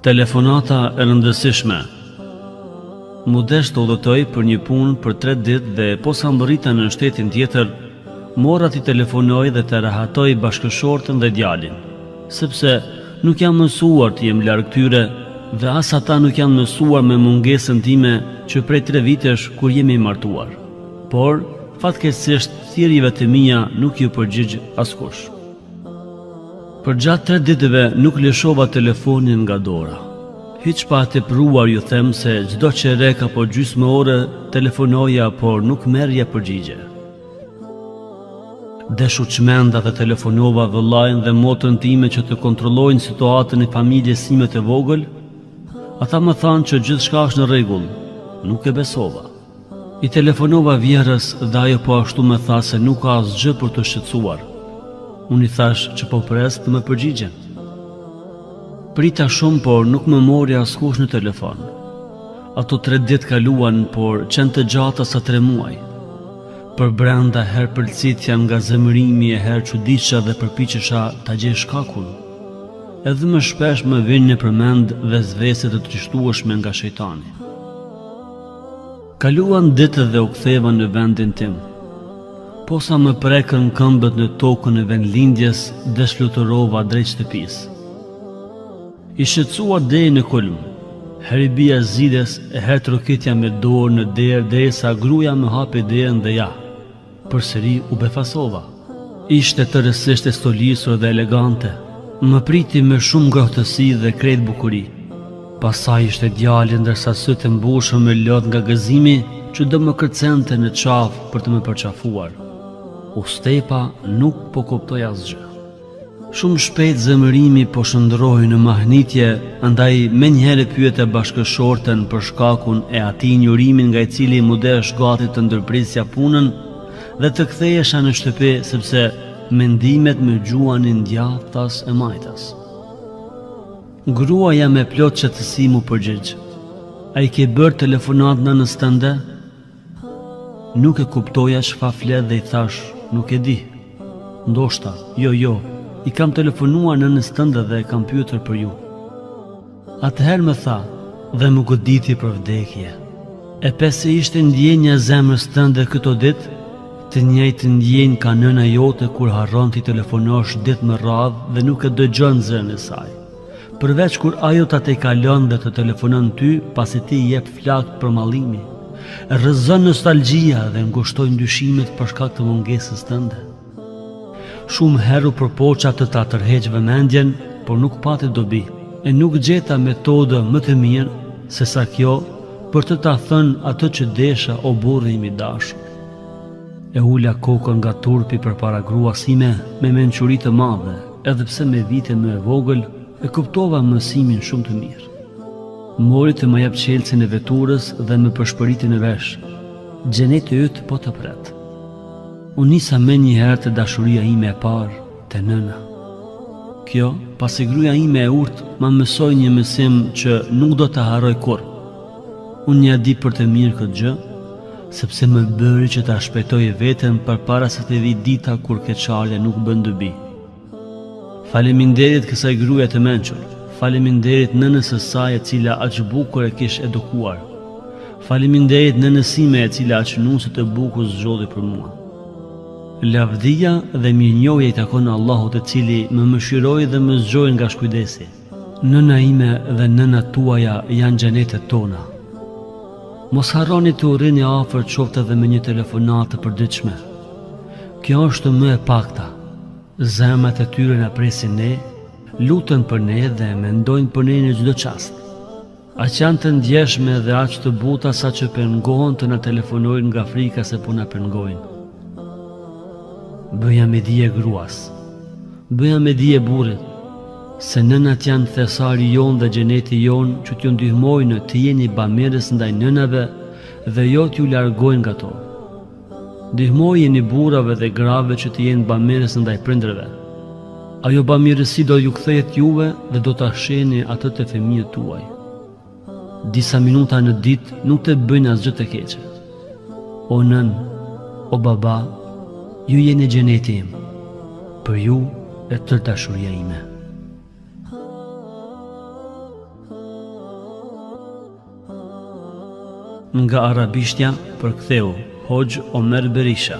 Telefonata e rëndësishme. Mu desh të udhëtoj për një punë për 3 ditë dhe posa mbërrita në shtetin tjetër, mora t'i telefonoj dhe të rahatoj bashkëshortën dhe djalin, sepse nuk jam mësuar të jem larg tyre dhe as ata nuk janë mësuar me mungesën time që prej 3 vitesh kur jemi martuar. Por, fatkeqësisht, thirrjeve të mia nuk ju përgjigj askush. Për gjatë 3 ditëve nuk lëshova telefonin nga dora. Hiq pa të pruar ju them se çdo qerek apo gjysmë ore telefonoja, por nuk merrja përgjigje. Deshu çmenda dhe telefonova vëllain dhe motrën time që të kontrollojnë situatën e familjes sime të vogël. Ata më thanë që gjithçka është në rregull. Nuk e besova. I telefonova vjerës dhe ajo po ashtu më tha se nuk ka asgjë për të shqetësuar. Unë i thash që po pres të më përgjigjen. Prita shumë, por nuk më mori askush në telefon. Ato 3 ditë kaluan, por qenë të gjata sa 3 muaj. Për brenda her përcitja nga zemërimi e her çuditësha dhe përpiqesha ta gjej shkakun. Edhe më shpesh më vinin në përmend dhe zvese të trishtueshme nga shejtani. Kaluan ditët dhe u ktheva në vendin tim. Posa më prekën këmbët në tokën e vendlindjes dhe shluturova drejt shtëpisë. I shqetësuar deri në kulm, heri bia zides e herë trokitja me dorë në derë derisa gruaja më hapi derën dhe ja, përsëri u befasova. Ishte tërësisht e stolisur dhe elegante, më priti me shumë ngrohtësi dhe krejt bukuri. Pasaj ishte djalë ndërsa sytë e mbushur me lot nga gëzimi që do më kërcente në qafë për të më përqafuar. Ustepa nuk po kuptoj asgjë. Shumë shpejt zemërimi po shndrohej në mahnitje, andaj menjëherë pyete bashkëshorten për shkakun e atij njurimin nga i cili mu desh gati të ndërprisja punën dhe të kthehesha në shtëpi sepse mendimet më gjuanin djathtas e majtas. Gruaja me plot qetësi mu përgjigj. A i ke bërë telefonat nënës tënde? Nuk e kuptoja çfarë flet dhe i thash, nuk e di. Ndoshta, jo, i kam telefonuar nënës tënde dhe e kam pyetur për ju. Atëherë më tha dhe më goditi për vdekje. E pse ishte ndjenja e zemrës tënde këto ditë? Të njëjtë ndjenjë ka nëna jote kur harron t'i telefonosh ditë më radhë dhe nuk e dëgjon zërin e saj. Përveç kur ajo ta te kalon dhe të telefonon ty pasi ti jep flak për mallimi. Rrëzon nostalgjia dhe ngushtojnë ndyshimet për shkak të mungesës tënde. Shumë herë u përpoqa të ta tërheq vëmendjen, por nuk pati dobi, e nuk gjeta metodë më të mirë se sa kjo për të ta thënë atë që desha o burri im i dashur. E ula kokën nga turpi përpara gruas sime me mençuri të madhe, edhe pse me vite më e vogël, e kuptova mësimin shumë të mirë. Mori të më jap qelcin e veturës dhe më përshpëriti në vesh. Xheneti yt po të pret. Unë nisa me njëherë të dashuria ime e parë te nëna. Kjo, pasi gruaja ime e urtë, ma mësoi një mësim që nuk do të harroj kurrë. Unë ja di për të mirë këtë gjë, sepse më bëri që ta shpejtoj veten përpara se të vi dita kur keqardhja nuk bën dobi. Faleminderit kësaj gruaje të mençur. Faleminderit nënës së saj e cila aq bukur e kish edukuar. Faleminderit nënës sime e cila aq nusët e bukur zgjodhi për mua. Lavdia dhe mirënjohja i takon Allahut i cili më mëshiroi dhe më zgjoi nga shkujdesi. Nëna ime dhe nëna tuaja janë xhenetet tona. Mos harroni të urrini afër qoftë edhe me një telefonatë të përditshme. Kjo është më e pakta. Zemrat e tyre na presin ne, lutën për ne dhe mendojnë për ne në çdo çast. Aq janë të ndjeshme dhe aq të buta sa që pengohen të na telefonojnë nga frika se po na pengojnë. Bëja me dije gruas, bëja me dije burrit, se nënat janë thesari jon dhe xheneti jon që t'ju ndihmojnë të jeni bamirës ndaj nënave dhe jo t'ju largojnë nga to. Ndihmojeni burrave dhe grave që të jenë bamirës ndaj prindërve. Ajo bamirësi do ju kthehet juve dhe do ta shihni atë te fëmijët tuaj. Disa minuta në ditë nuk të bëjnë asgjë të keqe. O nën, o baba, ju jeni xheneti im. Për ju e tërë dashuria ime. Nga arabishtja përktheu Hoxh Omer Berisha.